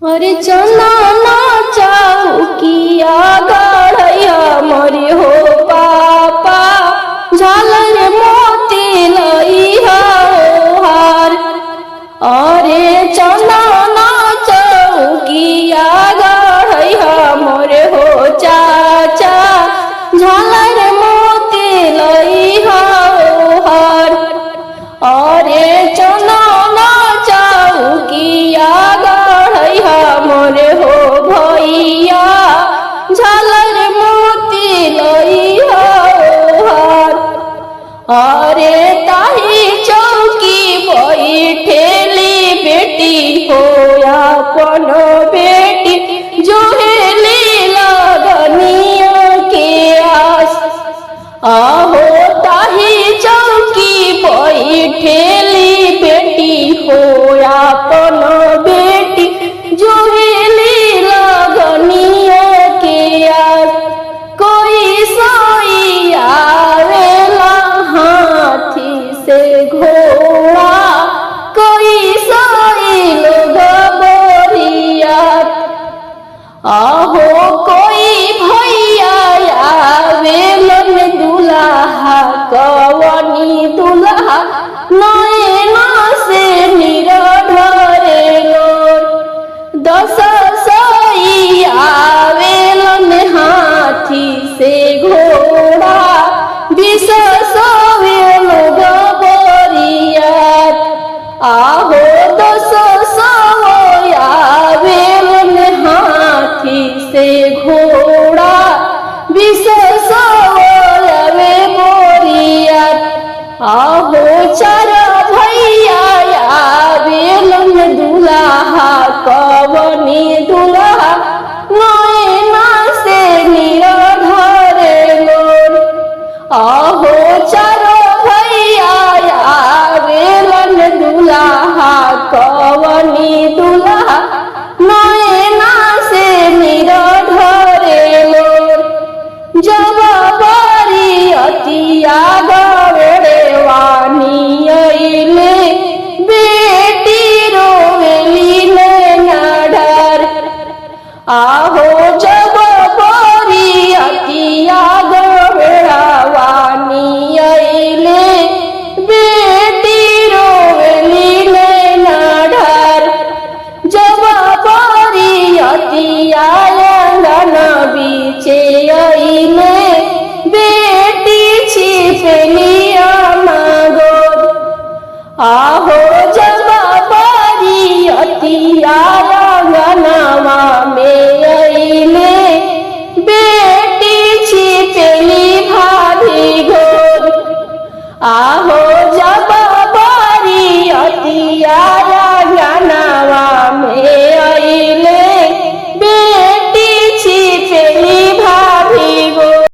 अरे चना ना चौकिया गढ़ैया मरे हो पापा झालर मोती लइहा हार। अरे चना ना चौकिया गढ़ैया मरे हो चाचा झालर मोती लइहा हार। अरे चना ना चौकिया मोरे हो भैया झालर मोती लइहा हार। अरे ताही चौकी बैठेली बेटी हो अपन बेटी जोहेली लगनिया के आस। आहो ताही चौकी बैठेली बेटी हो अपन बेटी जोहेली लगनिया के आस। कोई सोई आवेला हाथी से घोड़ा कोई सोई लोग बोरिया। आहो कोई भैया आवेलन दुल्हा कवनी दुल्हा नैना से निरढरे लोर। 10 सोई आवेलन हाथी से घोड़ा 20 सोवे लोग बोरियात। आहो 10 सोई आवेलन हाथी से घोड़ा 20 सोवे बोरियात। आहो 4 भैया आवेलन दुल्हा कवनी दुल्हा नैना से निरढरे लोर। आहो 4 भैया आवेलन दुल्हा कवनी दुल्हा नैना से निरढरे लोर। जब बरियतिया गवेड़े वानी अइले बेटी रोवेली नैना ढार। आहो जब बरियतिया गवेड़ा वानी अइले बेटी रोवेली नैना ढार। जब बरियतिया आंगन बीचे अइले बेटी छिपेली गोद। आहो जब बरियतिया आंगनवा